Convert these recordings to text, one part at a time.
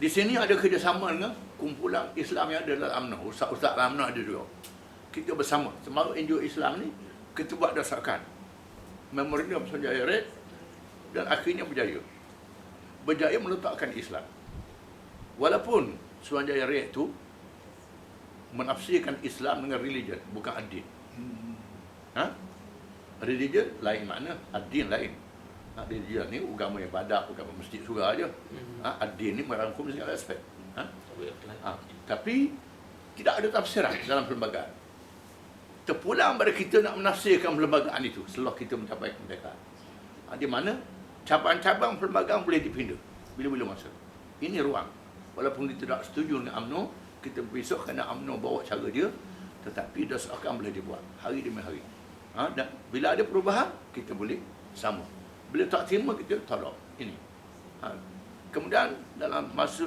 Di sini ada kerjasama dengan kumpulan Islam yang ada dalam UMNO. Ustaz-ustaz dalam UMNO ada juga. Kita bersama. Semaru NGO Islam ni, kita buat dasarkan memorandum Suruhanjaya Red dan akhirnya berjaya. Berjaya meletakkan Islam. Walaupun Suruhanjaya Red tu menafsirkan Islam dengan religion, bukan ad-din. Religion lain makna, ad-din lain. Religion ni agama ibadat, agama masjid surah aja. Ad-din ni merangkum segala aspek. Tapi tidak ada tafsiran dalam perlembagaan. Terpulang pada kita nak menafsirkan perlembagaan itu setelah kita mencapai kemerdekaan. Di mana cabang-cabang perlembagaan boleh dipindah bila-bila masa. Ini ruang. Walaupun kita tak setuju dengan UMNO, kita besok kerana UMNO bawa cara dia, tetapi dasarkan boleh dibuat hari demi hari. Dan bila ada perubahan, kita boleh sama. Bila tak terima, kita tolak. Ini. Kemudian dalam masa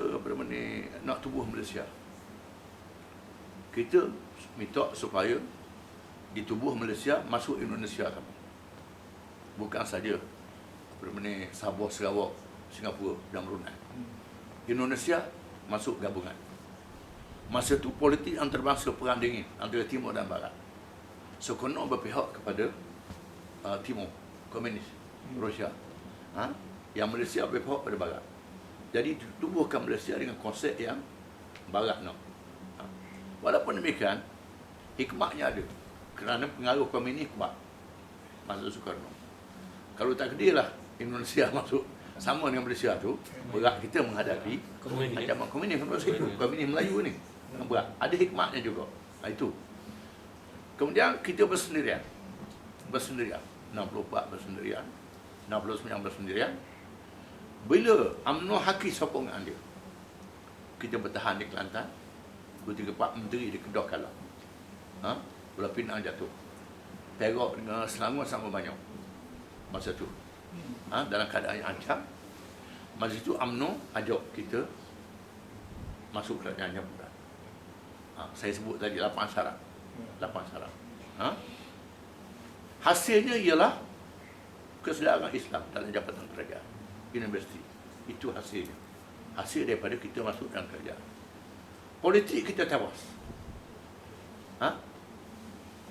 nak tubuh Malaysia, kita minta supaya di tubuh Malaysia masuk Indonesia sama. Bukan saja Sabah, Sarawak, Singapura dan Brunei. Indonesia masuk gabungan. Masa tu politik antarabangsa perang dingin antara Timur dan Barat. Sekono berpihak kepada Timur, komunis, Rusia. Yang Malaysia berpihak pada Barat. Jadi tubuhkan Malaysia dengan konsep yang Barat nak. Walaupun demikian, hikmahnya ada. Kerana pengaruh komunis kuat masa Soekarno. Kalau tak kedilah Indonesia masuk sama dengan Malaysia tu, berat kita menghadapi ancaman komunis masa itu. Komunis Melayu ni berat. Ada hikmahnya juga. Itu. Kemudian kita bersendirian. 64 bersendirian. 69 bersendirian. Bila UMNO haki sokongan dia, kita bertahan di Kelantan. 3-4 menteri di Kedah kalah. Pulau Pinang jatuh. Perak dengan Selangor sama banyak masa tu. Dalam keadaan yang ancam. Masa itu UMNO ajak kita masuk kerajaan jabatan. Saya sebut tadi 8 syarat. 8 syarat. Hasilnya ialah kesedaran Islam dalam jabatan kerajaan universiti. Itu hasilnya. Hasil daripada kita masuk dalam kerajaan. Politik kita tewas.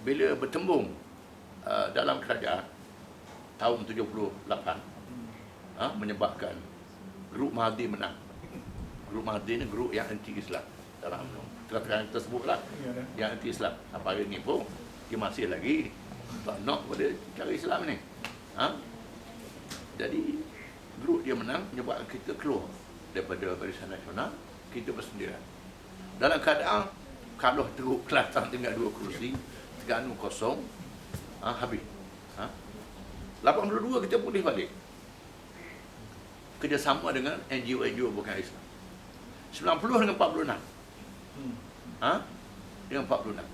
Bila bertembung dalam kerajaan tahun 78, menyebabkan grup Mahathir menang. Grup Mahathir ni grup yang anti-Islam dalam UMNO. Terang-terang kita sebutlah yang anti-Islam. Apa hari ni pun dia masih lagi tak nak pada cara Islam ni. Jadi grup dia menang menyebabkan kita keluar daripada Barisan Nasional, kita bersendirian. Dalam keadaan kalau teruk Kelantan tinggal 2 kerusi, Terengganu kosong, habis. 82 kita pulih balik. Kerjasama dengan NGO bukan Islam. 90 dengan 46. Dengan 46.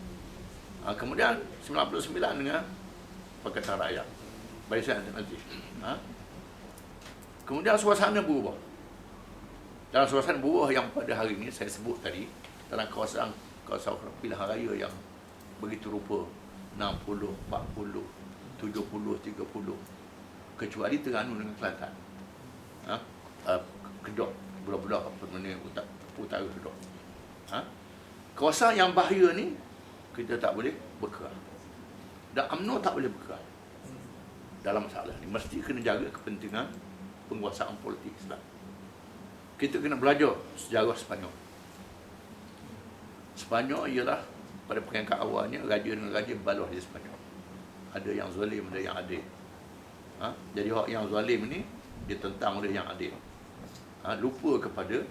Kemudian 99 dengan Pakatan Rakyat. Barisan Alternatif. Kemudian suasana berubah. Dalam suasana berubah yang pada hari ini saya sebut tadi, dalam kawasan pilihan raya yang begitu rupa 60, 40, 70, 30, kecuali Terengganu dengan Kelantan. Kedah, budak-budak utara Kedah. Kawasan yang bahaya ni kita tak boleh bergerak. Dan UMNO tak boleh bergerak dalam masalah ni. Mesti kena jaga kepentingan penguasaan politik Islam. Kita kena belajar sejarah Sepanyol. Sepanyol ialah pada peringkat awalnya raja dengan raja berbalah di Sepanyol. Ada yang zalim, ada yang adil. Jadi orang yang zalim ni ditentang oleh yang adil. Lupa kepada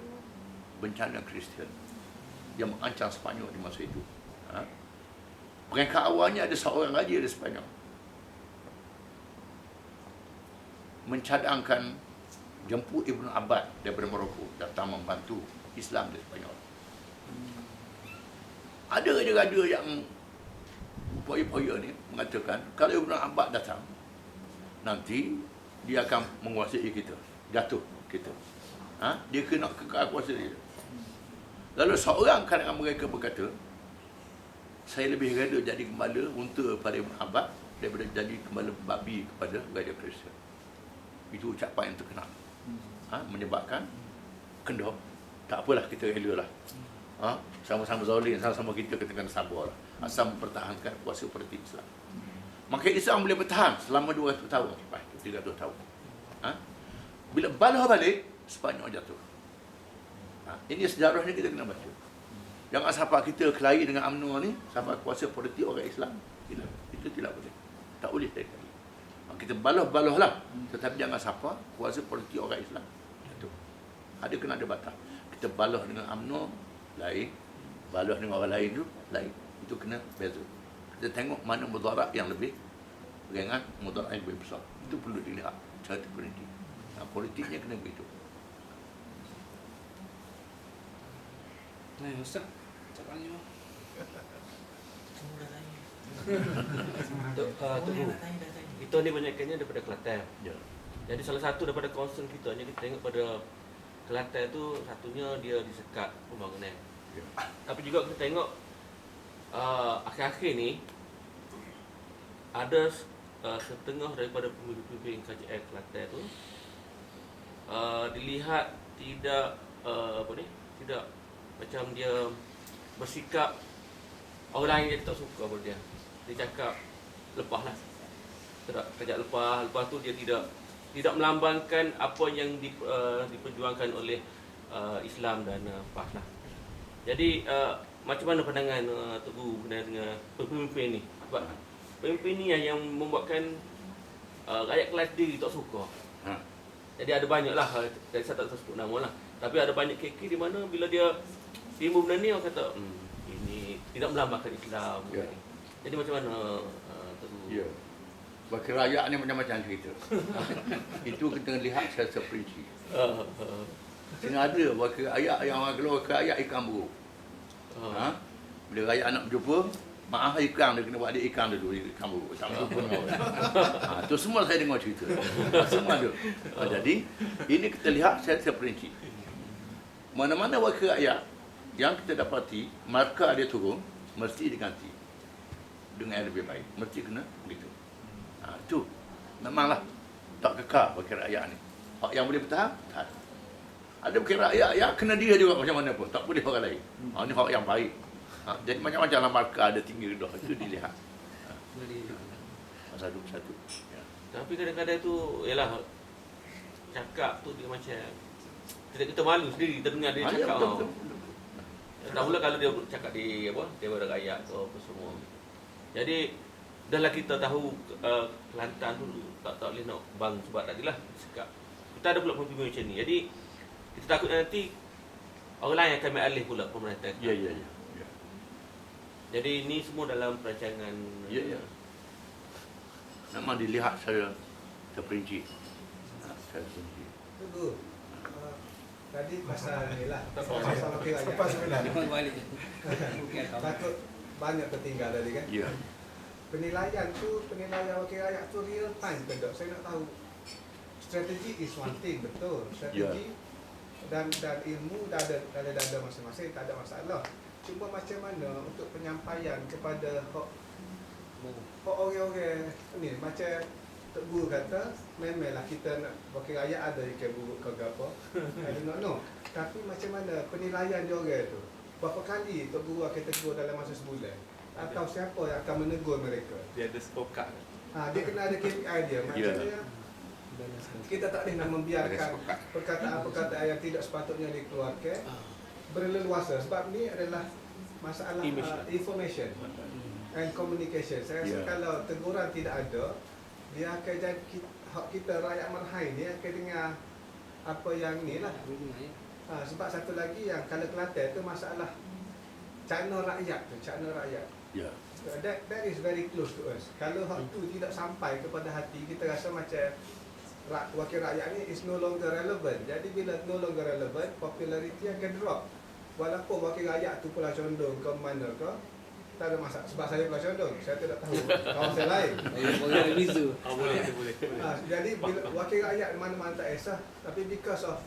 bencana Kristian yang mengancam Sepanyol di masa itu. Peringkat awalnya ada seorang raja di Sepanyol mencadangkan jemput Ibn Abbas daripada Morocco datang membantu Islam di Sepanyol. Ada raja-raja yang poya-poya ni mengatakan kalau Ibn Abbas datang, nanti dia akan menguasai kita, jatuh kita. Dia kena kekal kuasa dia. Lalu seorang kalangan mereka berkata, saya lebih reda jadi gembala unta pada Ibn Abbas daripada jadi gembala babi kepada raja Kristian. Itu ucapan yang terkenal. Menyebabkan Kedah tak apalah, kita rela lah. Sama-sama zalim, sama-sama kita kena sabar lah. Asal mempertahankan kuasa politik Islam. Maka Islam boleh bertahan selama 200 tahun lepas tu, 300 tahun. Bila balah balik, Sepanyol jatuh. Ini sejarahnya kita kena baca. Jangan sampai kita kelahi dengan UMNO ni, sampai kuasa politik orang Islam. Tidak. Itu tidak boleh. Tak boleh sekali. Kita balah lah. Tetapi jangan sampai kuasa politik orang Islam jatuh. Ada kena ada batas. Kita balah dengan UMNO, lain. Balah dengan orang lain tu, lain. Itu kena beza. Kita tengok mana mudarat yang lebih ringan, mudarat yang lebih besar. Itu perlu dilihat cara politik. Politiknya kena begitu. Nah, Ustaz, cakap lagi mah. Kita ni banyakkannya daripada Kelantan. Ya. Jadi salah satu daripada concern kita ni, kita tengok pada Kelantan tu, satunya dia disekat pembangunan. Ya. Tapi juga kita tengok akhir-akhir ni ada setengah daripada pemimpin KJL Kelantan tu dilihat tidak tidak macam dia bersikap orang lain dia tak suka pada dia. Dia cakap lepaslah. Kejap lepas tu dia tidak melambangkan apa yang diperjuangkan oleh Islam dan PAS lah. Jadi macam mana pandangan Tok Guru dengan pemimpin ni? Sebab pemimpin ni yang membuatkan rakyat Kelantan tak suka. Jadi ada banyak lah, saya tak tahu sebut nama lah. Tapi ada banyak KK di mana bila dia timbul benda ni, orang kata ini tidak melambangkan Islam. Ya. Jadi macam mana Tok Guru? Ya. Wakil rakyat ni macam-macam cerita. Itu kita lihat secara perinci. Sehingga ada wakil rakyat yang orang keluar wakil rakyat ikan buruk. Bila rakyat nak berjumpa, maaf ikan dia kena buat dia ikan dulu, ikan buruk. Tak berjumpa dengan orang. Itu semua saya dengar cerita. Semua ada. Jadi, ini kita lihat secara perinci. Mana-mana wakil rakyat yang kita dapati, markah dia turun, mesti diganti dengan yang lebih baik. Mesti kena begitu. Itu memanglah tak kekal wakil rakyat ni. Hak yang boleh bertahan, tahan. Ada wakil rakyat yang kena dia juga macam mana pun, tak boleh orang lain. Ini hak yang baik. Jadi macam-macam lah markah ada tinggi rendah, itu dilihat. Satu. Ya. Tapi kadang-kadang tu, yalah, cakap tu dia macam kita malu sendiri, kita dengar dia cakap. Betul. Tak pula kalau dia cakap di daripada rakyat atau apa semua. Jadi dahlah kita tahu Kelantan tu tak boleh nak bang sebab tadilah sekap. Kita ada pula pemimpin macam ni. Jadi kita takut nanti orang lain akan ambil alih pula pemerintahan. Ya. Jadi ini semua dalam perancangan. Ya. Memang dilihat secara terperinci. Secara terperinci. Tunggu. Tadi pasal ni lah. Pasal wakil rakyat. Lepas sebenarnya. Balik. Takut banyak tertinggal tadi kan? Ya. Penilaian wakil rakyat tu real time ke tak? Saya nak tahu. Strategi is one thing, betul. Strategi dan ilmu dah ada masing-masing, tak ada masalah. Cuma macam mana untuk penyampaian kepada orang-orang ni, macam Tok Guru kata, memanglah kita nak wakil rakyat ada ikan buruk ke apa. I do not know. Tapi macam mana penilaian dia orang tu? Berapa kali Tok Guru akan tegur dalam masa sebulan? Atau siapa yang akan menegur mereka? Dia ada scorecard. Dia kena ada KPI dia. Maksudnya kita tak boleh nak membiarkan perkataan-perkataan yang tidak sepatutnya dikeluarkan berleluasa. Sebab ni adalah masalah information and communication. Saya rasa kalau teguran tidak ada, dia akan jadi kita rakyat marhai ni akan dengar apa yang ni lah. Sebab satu lagi yang kalau Kelantan tu masalah cakna rakyat tu, Ya. That is very close to us. Kalau hak tu tidak sampai kepada hati, kita rasa macam wakil rakyat ni is no longer relevant. Jadi bila no longer relevant, popularity akan drop. Walaupun wakil rakyat tu Pulau Condong ke mana ke, tak ada masalah. Sebab saya Pulau Condong, saya tidak tahu kawasan lain. Boleh. Jadi bila wakil rakyat mana-mana tak kisah, tapi because of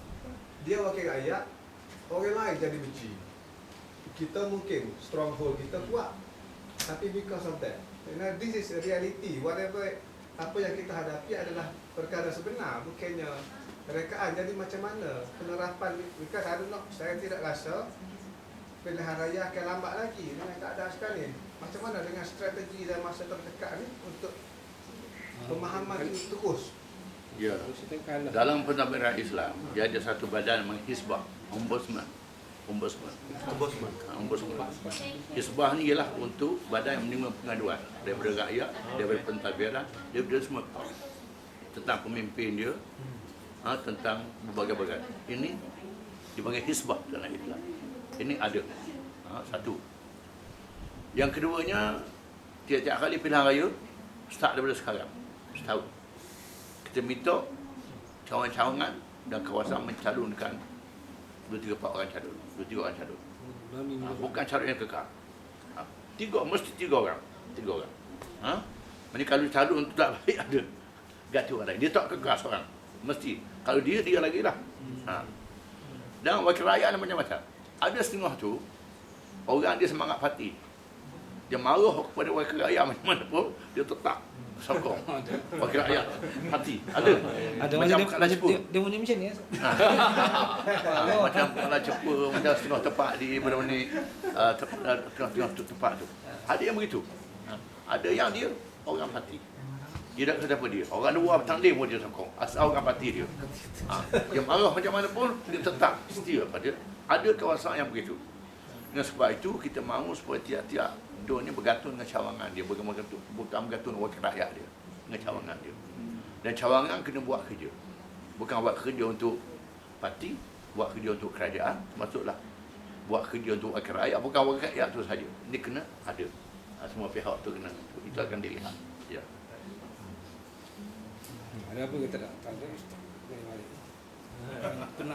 dia wakil rakyat, orang lain jadi benci. Kita mungkin stronghold kita kuat, tapi because of that, this is a reality. Whatever apa yang kita hadapi adalah perkara sebenar, bukannya rekaan. Jadi macam mana penerapan, because I don't know, saya tidak rasa pilihan raya akan lambat lagi dengan keadaan sekarang ni. Macam mana dengan strategi dan masa terdekat ni untuk pemahaman ini terus? Ya. Dalam pentadbiran Islam, dia ada satu badan menghisbah, ombudsman. Hisbah ni ialah untuk badan yang menerima pengaduan daripada rakyat, daripada pentadbiran, daripada semua tentang pemimpin dia, tentang berbagai-bagai. Ini dipanggil hisbah dalam Islam. Ini ada. Satu. Yang keduanya, tiap-tiap kali pilihan raya start daripada sekarang, setahun. Kita minta cawangan-cawangan dan kawasan mencalonkan 2-3 orang calon. Bukan calon yang kekal. Mesti tiga orang. Maksudnya kalau calon tu tak baik ada ganti orang lain. Dia tak kekal seorang. Mesti. Kalau dia lagi lah. Dan wakil rakyat macam-macam. Ada setengah tu orang dia semangat parti. Dia marah kepada wakil rakyat macam mana pun, dia tetap sokong wakil rakyat parti. Ada macam Kala Cepu. Dia punya macam ni. Macam Kala Cepu, macam setengah tepat di mana ni, tengah-tengah tepat tu. Ada yang begitu. Ada yang dia orang parti. Dia tak kata apa dia. Orang luar bertanding pun dia sokong. Asal orang parti dia. Dia marah macam mana pun, dia tetap setia pada. Ada kawasan yang begitu. Dengan sebab itu, kita mahu supaya tiap-tiap dunia bergantung dengan cawangan dia. Bukan bergantung dengan wakil rakyat dia. Dengan cawangan dia. Dan cawangan kena buat kerja. Bukan buat kerja untuk parti, buat kerja untuk kerajaan. Maksudlah, buat kerja untuk wakil rakyat. Bukan wakil rakyat tu saja. Ini kena ada. Semua pihak tu kena. Itu akan dilihat. Ya. Ada apa kita tak ada? Kena.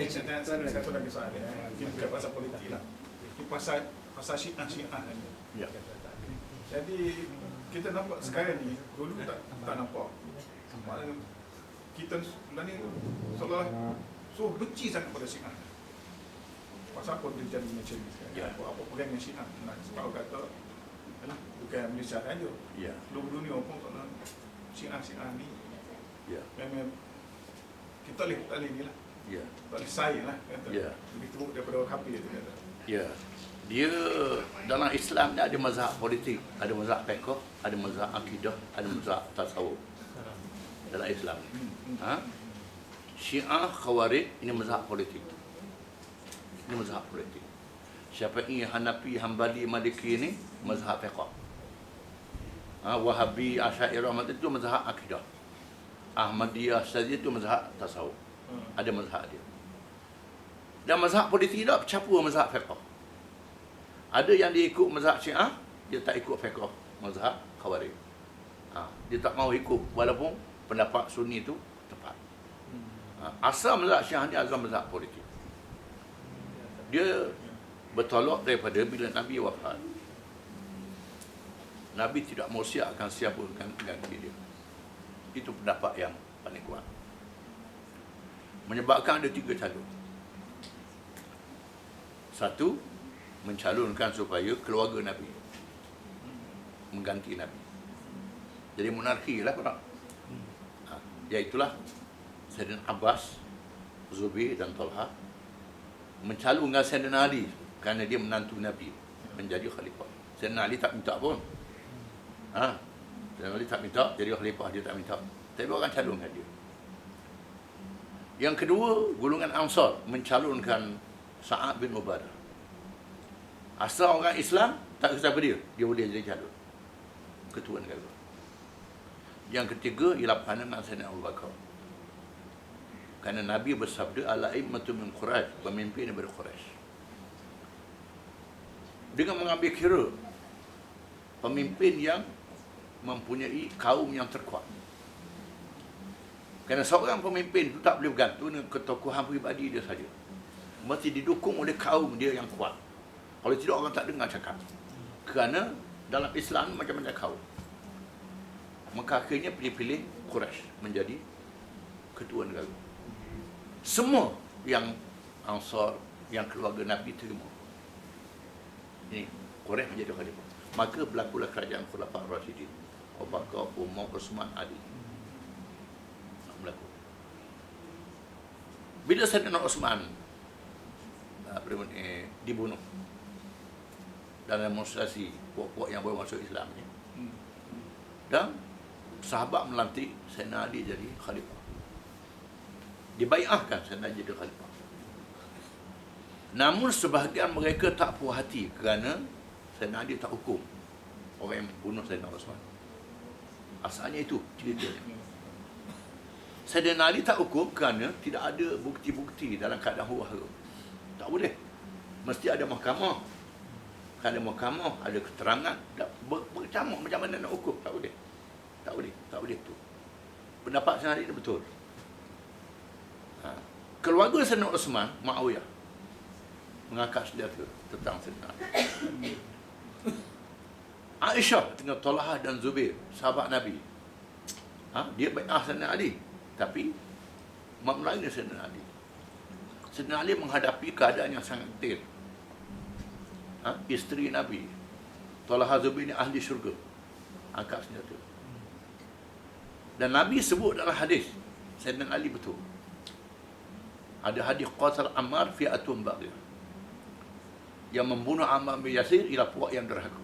Satu lagi soal dia. Ini bukan pasal politik lah. Ini pasal syiah ni. Ya. Jadi kita nampak sekarang ni, dulu tak nampak. Maknanya kita sebenarnya seolah benci sangat pada syiah. Pasal apa dia jadi macam ni sekarang? Ya. Apa pegang yang syiah? Sebab kata bukan Malaysia saja. Ya. Seluruh dunia pun kalau syiah ni Ya. memang kita tak boleh ni lah. Ya. Tak boleh sayang lah. Kata. Ya. Lebih teruk daripada kafir tu kata. Ya. Dia dalam Islam ni ada mazhab politik, ada mazhab fiqh, ada mazhab akidah, ada mazhab tasawuf. Dalam Islam. Syiah, Khawarij ini mazhab politik. Ini mazhab politik. Syafi'i, Hanafi, Hanbali, Maliki ini mazhab fiqh. Wahabi, Asy'ariyah, itu mazhab akidah. Ahmadiyah saja itu mazhab tasawuf. Ada mazhab dia. Dan mazhab politik tak bercampur mazhab fiqh. Ada yang dia ikut mazhab Syiah, dia tak ikut fiqh mazhab Khawarij. Dia tak mau ikut walaupun pendapat Sunni itu tepat. Asal mazhab Syiah ni asal mazhab politik. Dia bertolak daripada bila Nabi wafat. Nabi tidak mau siapkan siapa ganti dia. Itu pendapat yang paling kuat. Menyebabkan ada 3 calon. Satu, mencalonkan supaya keluarga Nabi mengganti Nabi. Jadi monarki lah korang. Iaitulah Sayyidina Abbas, Zubair dan Talha mencalonkan Sayyidina Ali kerana dia menantu Nabi menjadi khalifah. Sayyidina Ali tak minta pun. Sayyidina Ali tak minta, jadi khalifah dia tak minta. Tapi orang calonkan dia. Yang kedua, golongan Ansar mencalonkan Sa'ad bin Ubadah. Asal orang Islam, tak kata apa dia boleh jadi calon ketua negara. Yang ketiga ialah pandangan Sayyidina Abu Bakar. Kerana Nabi bersabda, al-a'immatu min Quraisy, pemimpin daripada Quraisy. Dengan mengambil kira pemimpin yang mempunyai kaum yang terkuat. Kerana seorang pemimpin itu tak boleh bergantung dengan ketokohan peribadi dia saja. Mesti didukung oleh kaum dia yang kuat. Kalau tidak, orang tak dengar cakap. Kerana dalam Islam macam-macam kaum. Maka akhirnya pilih-pilih Quraisy menjadi ketua negara. Semua yang Ansar, yang keluarga Nabi terima. Ini Quraisy menjadi khalifah. Maka berlakulah kerajaan Khulafaur Rasyidin. Abu Bakar, Umar, Uthman, Ali. Bila Saidina Osman dibunuh dalam demonstrasi puak-puak yang baru masuk Islam ni, dan sahabat melantik Saidina Ali jadi khalifah. Dibai'ahkan Saidina Ali jadi khalifah. Namun sebahagian mereka tak puas hati kerana Saidina Ali tak hukum orang yang bunuh Saidina Osman. Asalnya itu ceritanya. Saidina Ali tak hukum kerana tidak ada bukti-bukti dalam keadaan huru-hara. Tak boleh. Mesti ada mahkamah. Kalau ada mahkamah, ada keterangan, bercamuk macam mana nak hukum. Tak boleh. Tak boleh. Tak boleh tu. Pendapat Saidina Ali betul. Keluarga Saidina Osman, Muawiyah, mengangkat senjata tentang Saidina Ali. Aisyah dengan Talhah dan Zubair, sahabat Nabi, dia bai'ah Saidina Ali, tapi maknanya Saidina Ali. Saidina Ali menghadapi keadaan yang sangat detail. Isteri Nabi, Talhah Zubair ni ahli syurga, angkat senjata. Dan Nabi sebut dalam hadis, Saidina Ali betul. Ada hadis qatal Ammar fi'atun baghiyah. Yang membunuh Ammar bin Yasir ialah puak yang derhaka.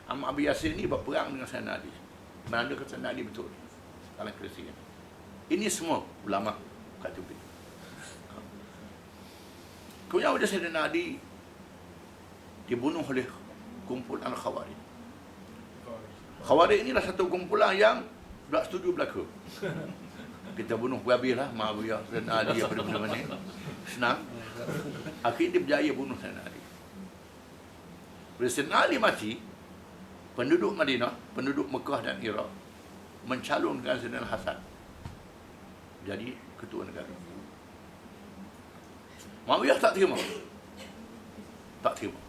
Ammar bin Yasir ni berperang dengan Saidina Ali. Menandakan Saidina Ali betul dalam kisah ini. Ini semua ulama kata begitu. Kemudian ada Saidina Ali dibunuh oleh kumpulan Khawarij. Khawarij inilah satu kumpulan yang tak setuju berlaku. Kita bunuh habis lah Muawiyah, Saidina Ali, apa benda ni. Senang. Akhirnya dia berjaya bunuh Saidina Ali. Bila Saidina Ali mati, penduduk Madinah, penduduk Mekah dan Iraq mencalonkan Saidina Hasan jadi ketua negara. Muawiyah tak terima. Tak terima.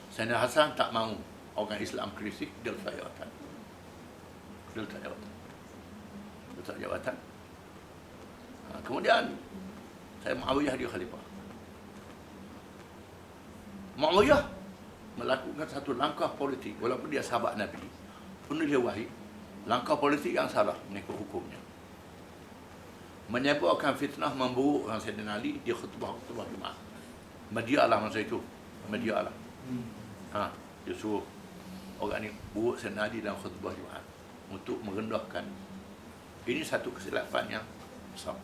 Saidina Hasan tak mahu orang Islam kritik, dia letak jawatan. Dia letak jawatan. Letak jawatan. Kemudian Muawiyah dia khalifah. Muawiyah melakukan satu langkah politik, walaupun dia sahabat Nabi, penulis wahyu, langkah politik yang salah mengikut hukumnya. Menyebabkan fitnah memburuk orang Saidina Ali di khutbah Jumaat. Media lah masa itu. Media lah. Dia suruh orang ni buruk Saidina Ali dalam khutbah Jumaat untuk merendahkan. Ini satu kesilapan yang besar.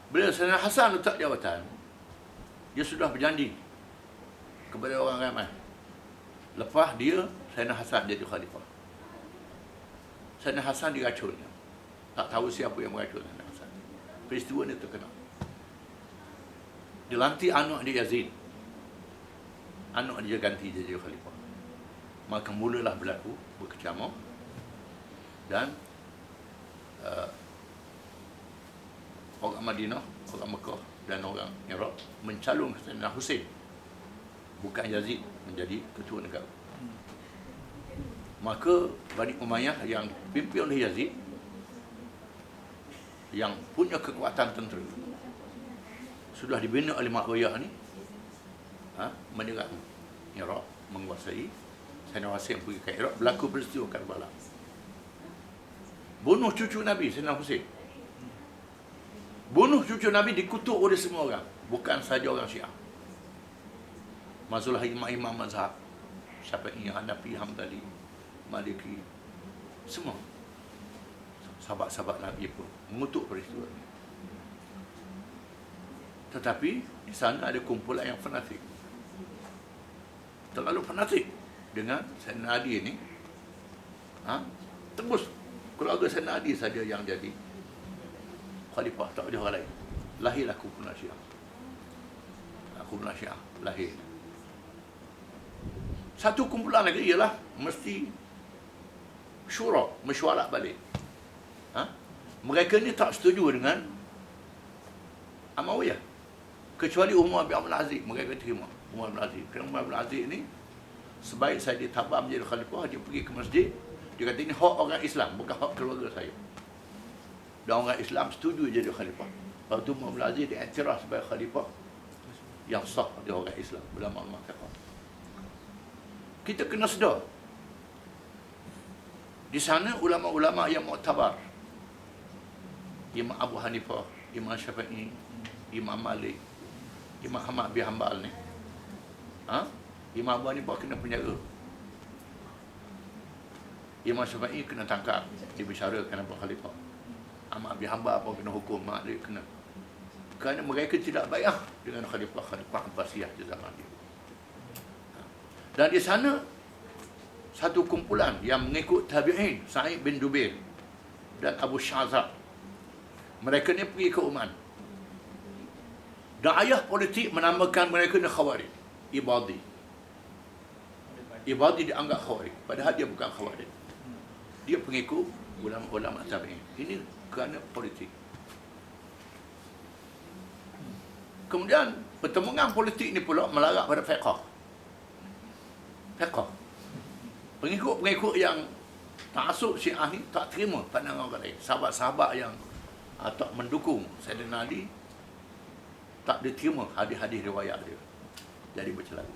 Bila Saidina Hasan letak jawatan, dia sudah berjanji kepada orang ramai. Lepas dia, Saidina Hasan jadi khalifah. Saidina Hasan diracunnya. Tak tahu siapa yang meracun Saidina Hasan. Peristiwa ini terkenal. Dilantik anak dia Yazid. Anak dia ganti jadi khalifah. Maka mulalah berlaku berkecamuk dan orang Madinah, orang Mekah dan orang Iraq mencalonkan Saidina Husain, bukan Yazid, menjadi ketua negara. Maka Bani Umayyah yang dipimpin oleh Yazid, yang punya kekuatan tentera, sudah dibina oleh Muawiyah ni, menyerang Iraq, menguasai. Saidina Husain pergi ke Iraq, berlaku peristiwa Karbala. Bunuh cucu Nabi, Saidina Husain. Bunuh cucu Nabi dikutuk oleh semua orang, bukan saja orang Syiah. Masuklah imam-imam mazhab, Syafi'i, Hanafi, Hambali, Maliki, semua sahabat-sahabat Nabi pun mengutuk peristiwa ini. Tetapi di sana ada kumpulan yang fanatik, terlalu fanatik dengan Saidina Ali ini. Tembus keluarga Saidina Ali saja yang jadi khalifah, tak ada orang lain. Lahirlah kumpulan Syiah. Kumpulan Syiah lahir. Satu kumpulan lagi ialah mesti syura, mesyuarat balik. Mereka ni tak setuju dengan Muawiyah, kecuali Umar bin Abdul Aziz. Mereka terima Umar bin Aziz. Kerana Umar bin Aziz ni sebaik saya ditabah menjadi khalifah, dia pergi ke masjid, dia kata ini hak orang Islam, bukan hak keluarga saya. Dan orang Islam setuju jadi khalifah. Lepas tu Umar bin Aziz diiktiraf sebagai khalifah yang sah di orang Islam, ulama-ulama fiqh. Kita kena sedar, di sana ulama-ulama yang muktabar, Imam Abu Hanifah, Imam Syafi'i, Imam Malik, Imam Ahmad bin Hanbal ni, Imam Abu Hanifah kena penjara. Imam Syafi'i kena tangkap, dibicarakan apa khalifah. Ahmad bin Hanbal pun kena hukum, Malik kena. Kerana mereka tidak baik dengan khalifah Abbasiyah di zaman itu. Dan di sana satu kumpulan yang mengikut tabi'in, Sa'id bin Jubair dan Abu Syazab. Mereka ni pergi ke Oman. Dan ayah politik menamakan mereka ni Khawarij, Ibadi. Ibadi dianggap Khawarij, padahal dia bukan Khawarij. Dia pengikut ulama-ulama tabi'in. Ini kerana politik. Kemudian pertemuan politik ni pula melarat pada fiqh. Fiqh. Pengikut-pengikut yang taksub Syiah ni tak terima pandangan orang lain. Sahabat-sahabat yang tak mendukung Sayyidina Ali tak diterima hadis-hadis riwayat dia. Jadi bercelaru.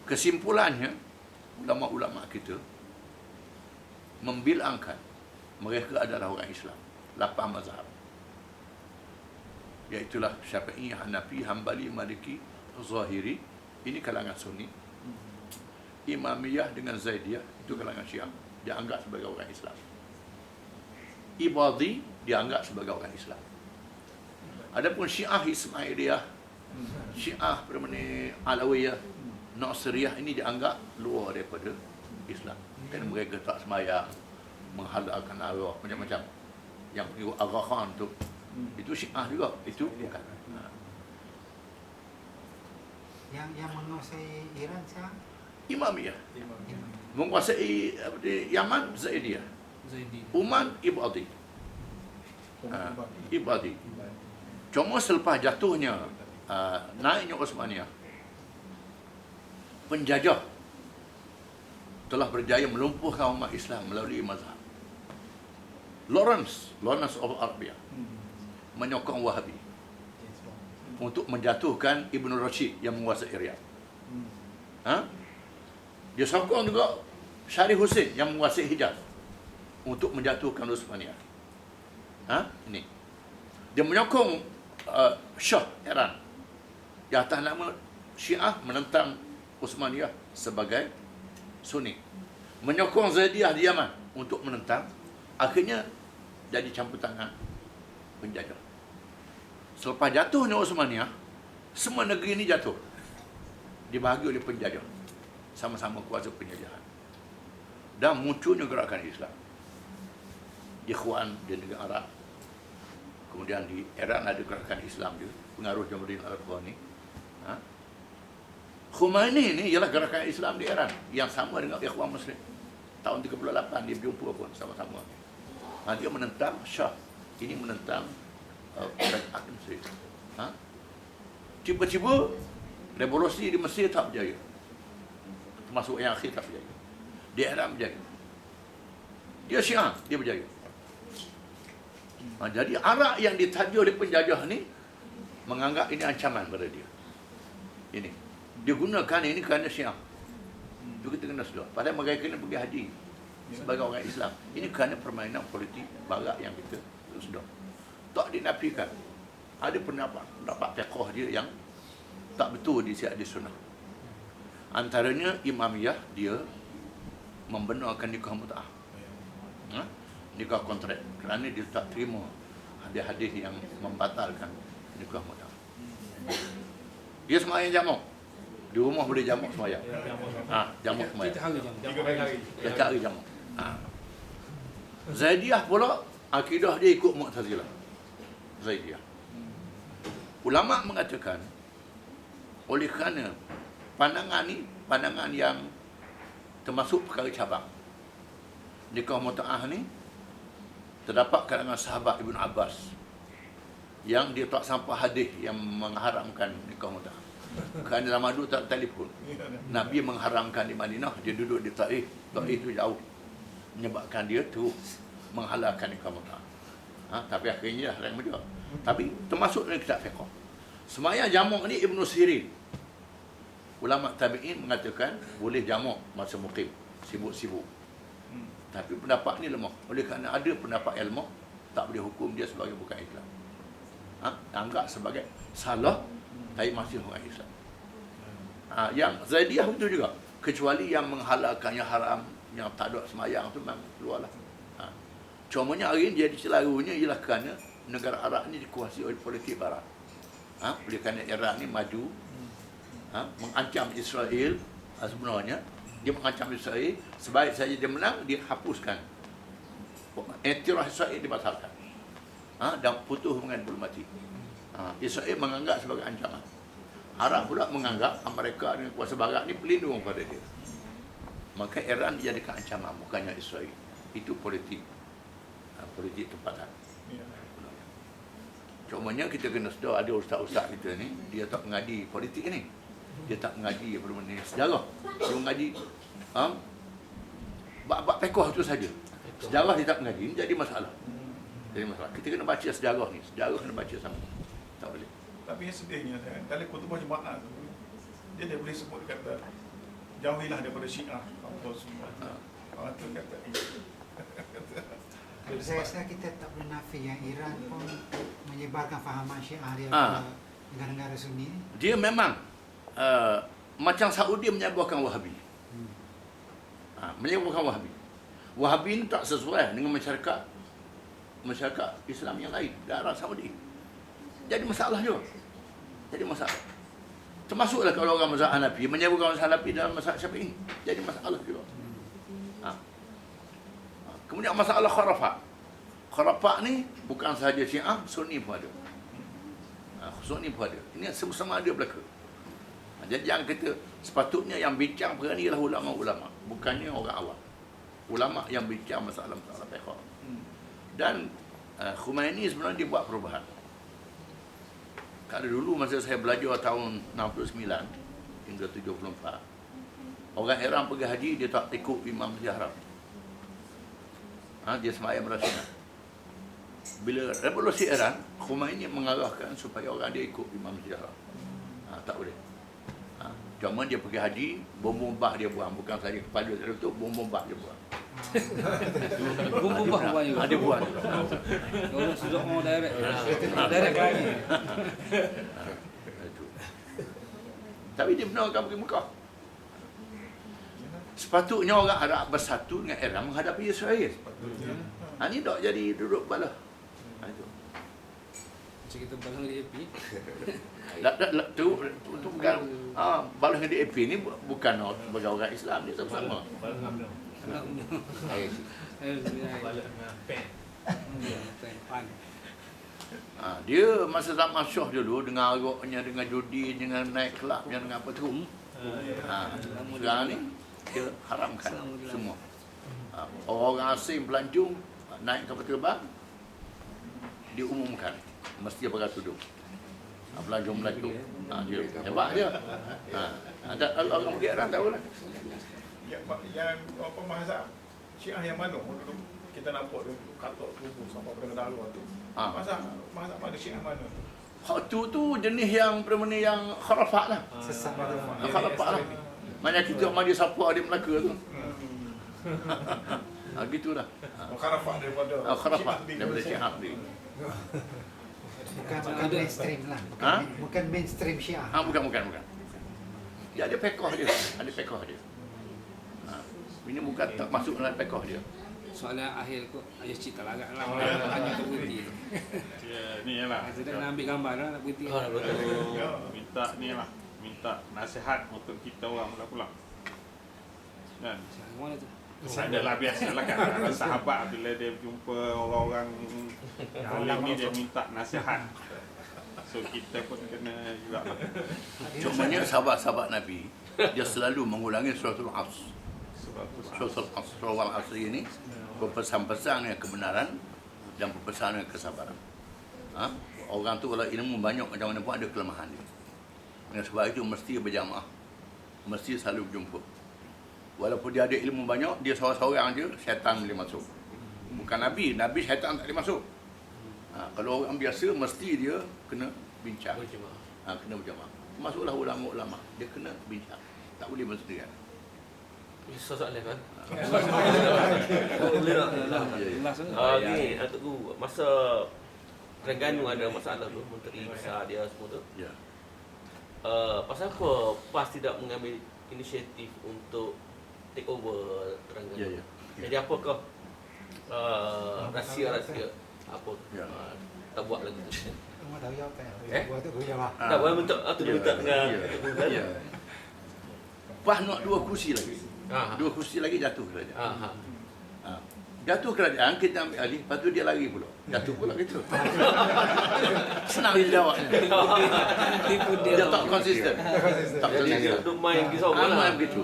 Kesimpulannya, ulama-ulama kita membilangkan mereka adalah orang Islam. 8 mazhab. Iaitulah Syafi'i, Hanafi, Hanbali, Maliki, Zahiri. Ini kalangan Sunni. Imamiyah dengan Zaidiyah, itu kalangan Syiah. Dianggap sebagai orang Islam. Ibadi dianggap sebagai orang Islam. Adapun Syiah Ismailiyah, Syiah Alawiyah, Nasriyah, ini dianggap luar daripada Islam. Kerana mereka tak sembahyang, menghalalkan arwah, macam-macam. Yang pengikut Agha Khan tu, itu Syiah juga, itu bukan. Yang menguasai Iran sekarang? Imamiyah. Menguasai Yaman, Zaidiyah. Oman, Ibadi. Ibadi. Cuma selepas jatuhnya, naiknya Osmaniyah, penjajah telah berjaya melumpuhkan umat Islam melalui mazhab. Lawrence of Arabia menyokong Wahabi untuk menjatuhkan Ibn Rashid yang menguasai Riyadh. Dia sokong juga Syarif Hussein yang menguasai Hijaz untuk menjatuhkan Utsmaniyah. Ini. Dia menyokong Shah Iran di atas nama Syiah menentang Utsmaniyah sebagai Sunni. Menyokong Zaidiyah di Yaman untuk menentang. Akhirnya jadi campur tangan penjajah. Selepas jatuhnya Utsmaniyah, semua negeri ini jatuh. Dibahagi oleh penjajah. Sama-sama kuasa penjajahan. Dan munculnya gerakan Islam. Ikhwan di negara Arab. Kemudian di Iran ada gerakan Islam juga. Pengaruh Jamaluddin Al-Afghani. Khomeini ini ialah gerakan Islam di Iran. Yang sama dengan Ikhwan Muslim. Tahun 38 dia berjumpa pun sama-sama. Dia menentang Shah. Ini menentang kerajaan Mesir. Tiba-tiba revolusi di Mesir tak berjaya. Termasuk yang akhir tak berjaya. Di Iran berjaya. Dia Syiah, dia berjaya. Jadi Arab yang ditaja oleh penjajah ni menganggap ini ancaman pada dia. Ini. Dia gunakan ini kerana Syiah. Itu kita kena sedar. Padahal mereka kena pergi haji sebagai orang Islam. Ini kerana permainan politik barat yang kita sedar. Tak dinafikan. Ada pendapat fiqh dia yang tak betul di sisi sunnah. Antaranya Imamiyah, dia membenarkan nikah mut'ah. Nikah kontrak. Kerana dia tak terima hadis-hadis yang membatalkan nikah mut'ah. Dia semayang jamak. Di rumah boleh jamak semayang. Jamak semayang. 3 hari. 3 hari jamak. Zaidiyah pula akidah dia ikut Mu'tazilah. Zaidiyah. Ulama mengatakan oleh kerana pandangan ni pandangan yang termasuk perkara cabang. Nikah mut'ah ni terdapat kalangan sahabat Ibn Abbas yang dia tak sampai hadis yang mengharamkan nikah mut'ah. Kerana zaman dulu tak telefon. Nabi mengharamkan di Madinah, dia duduk di Taif. Taif itu jauh. Menyebabkan dia tu menghalalkan nikah mut'ah. Tapi akhirnya orang juga. Tapi termasuk dalam kitab fiqh. Semayang jamak ni Ibn Sirin. Ulama tabi'in mengatakan boleh jamak masa muqim, sibuk-sibuk. Tapi pendapat ni lemah. Oleh kerana ada pendapat ilmu, tak boleh hukum dia sebagai bukan Islam. anggap sebagai salah, tapi masih orang Islam. Yang Zaidiyah itu juga, kecuali yang menghalalkan yang haram, yang tak ada semayang tu memang keluarlah. Cumanya hari ini jadi celarunya ialah kerana negara Arab ni dikuasai oleh politik barat. Oleh kerana Iran ni maju mengancam Israel, sebenarnya dia mengancam Israel, sebaik saja dia menang, dia hapuskan iktiraf Israel dibatalkan, dan putus hubungan diplomatik. Israel menganggap sebagai ancaman. Arab pula menganggap Amerika dengan kuasa barat ni pelindung pada dia. Maka Iran dijadikan ancaman, bukannya Israel. Itu politik tempatan. Cumanya kita kena sedar, ada ustaz-ustaz kita ni, dia tak mengaji politik ni. Dia tak mengaji apa benda sejarah. Dia mengaji bab fiqh tu saja. Sejarah dia tak mengaji, ini jadi masalah. Kita kena baca sejarah ni. Sejarah kena baca sama. Tak boleh. Tapi yang sedihnya, dalam khutbah Jumaat tu, dia boleh sebut kata, jauhilah daripada Syiah. Apa semua. Itu kata. Saya rasa kita tak boleh nafi yang Iran pun menyebarkan fahaman Syiah dia Ah. ke negara-negara Sunni. Dia memang macam Saudi menyebarkan Wahabi. Menyebarkan Wahabi. Wahabi ini tak sesuai dengan masyarakat Islam yang lain di Arab Saudi. Jadi masalah juga. Jadi masalah. Termasuklah kalau orang mazhab Hanafi menyebarkan mazhab Hanafi dalam mazhab Syafi'i. Jadi masalah juga. Kemudian masalah khurafat. Khurafat ni bukan sahaja Syiah, Sunni pun ada. Sunni pun ada. Ini sama-sama ada berlaku. Jadi yang kita sepatutnya yang bincang perkara ni ialah ulama-ulama, bukannya orang awam. Ulama yang bincang masalah-masalah fiqh. Dan Khomeini sebenarnya dia buat perubahan. Kalau dulu masa saya belajar tahun 69 hingga 74, orang Iran pergi haji dia tak ikut Imam Masjid Haram. Dia sembahyang berasnya. Bila revolusi Iran, Khomeini mengarahkan supaya orang dia ikut Imam Masjid Haram. Tak boleh. Cuma dia pergi haji, bom bah dia buang, bukan saja kepala dia tu, bom bah dia buang. Bumbu bah buat juga. Dia buang. Orang sudah mau direct. Direct lagi. Itu. Tapi dia benarkan pergi Mekah. Sepatutnya orang Arab bersatu dengan Iran menghadapi Israel. Ini tak jadi duduk balah. Itu. Macam kita balas di AP. Tu bukan balas dengan DAP ni bukan sebagai orang Islam, dia sama. Dia masa zaman Syah dulu dengan aroknya, dengan judi, dengan naik kelabnya, dengan apa tu. Sekarang ni dia haramkan semua. Orang asing pelancong naik kapal terbang diumumkan mesti pakai tudung. Pelancong dia hebat dia. Ada orang pergi Iran tahu lah. Yang apa mazhab Syiah yang mana dulu kita nampak dia katok tubuh sampai pada dalu tu. Mazhab mana Syiah mana? Hak tu jenis yang permane yang kharafat lah. Sesat Kharafat lah. Macam kita maju siapa di Melaka tu. Gitulah. Kharafat daripada Kharafat daripada Syiah ni. bukan mainstream lah. Bukan mainstream Syiah. Bukan. Dia ada pekoh dia. Ini bukan tak masuk dalam pekoh dia. Soalan akhir kot, ayah cerita lah agak lama hanya untuk berhenti. Ya, ni lah. Saya nak ambil gambar lah, nak berhenti. Minta ni lah, minta nasihat untuk kita orang pula. Kan? Mana tu? Adalah biasalah kan, sahabat bila dia jumpa orang-orang alim ni dia minta nasihat. So kita pun kena juga lah. Cumanya sahabat-sahabat Nabi, dia selalu mengulangi suratul Asr. Suratul Asr, surah Al-Asr ini berpesan-pesan dengan kebenaran dan berpesan dengan kesabaran. Orang tu kalau ilmu banyak macam mana pun ada kelemahan dia. Dengan sebab itu mesti berjamaah, mesti selalu berjumpa. Walaupun dia ada ilmu banyak, dia seorang-seorang je, syaitan boleh masuk. Bukan Nabi, syaitan tak boleh masuk. Kalau orang biasa, mesti dia kena bincang. Kena berjamaah. Masuklah ulama-ulama, dia kena bincang. Tak boleh bersendirian. Soalan kan? Last tu. Ni Atuk Guru, masa Terengganu ada masalah tu, menteri besar dia semua tu. Ya. Pasal apa PAS tidak mengambil inisiatif untuk take over Terengganu? Ya, ya. Jadi apakah rahsia-rahsia apa Ya. tak buat lagi tu? Kamu tahu apa ya? Eh? Buat tu ya lah. Tak boleh bentuk tu dia minta dengan Ya. PAS nak 2 kursi lagi. Ah. 2 kursi lagi jatuh kerajaan. Ah. Ha. Jatuh kerajaan, kita ambil alih, lepas tu dia lari pula. Jatuh pula gitu. Senang dia jawabnya. Tipu Dia tak konsisten. Tak Jadi konsisten. untuk main kisah orang Main lah. begitu.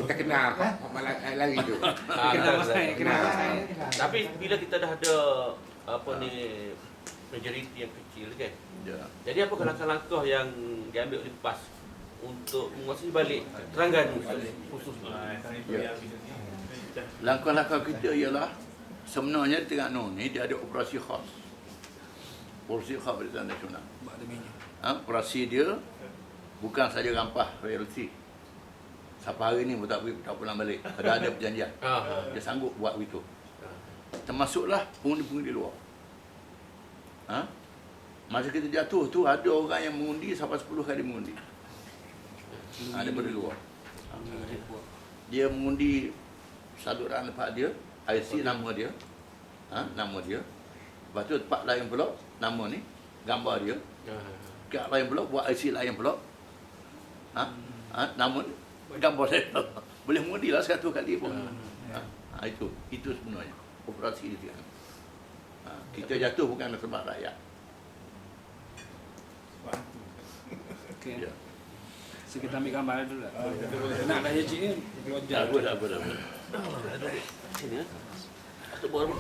Kita kenal malah lari tu. Kenapa saya? Kenapa saya? Tapi bila kita dah ada apa ni majoriti yang kecil kan. Ya. Jadi apa langkah-langkah yang diambil oleh PAS untuk menguasai balik Terengganu khususnya? Ya. Langkah-langkah kita ialah sebenarnya Terengganu ni dia ada operasi khas. Operasi khas Barisan Nasional. Buat deminya. Operasi dia bukan saja rampah royalty. Sampai hari ni pun tak pulang balik. Ada perjanjian. Dia sanggup buat begitu. Termasuklah pengundi-pengundi luar. Masa kita jatuh tu ada orang yang mengundi sampai 10 kali mengundi. Daripada luar. Dia mengundi saluran tempat dia, IC nama dia. Nama dia. Lepas tu tempat lain pula nama ni, gambar dia. Tempat lain pula buat IC lain pula. Nama ni, gambar dia. Boleh mengundi lah 100 kali pun. Itu sebenarnya operasi dia. Kita jatuh bukan sebab rakyat. Okey. Ya. So kita ambil gambar dulu lah. Nak dah cik ni. Tak apa. Sini. Atau buat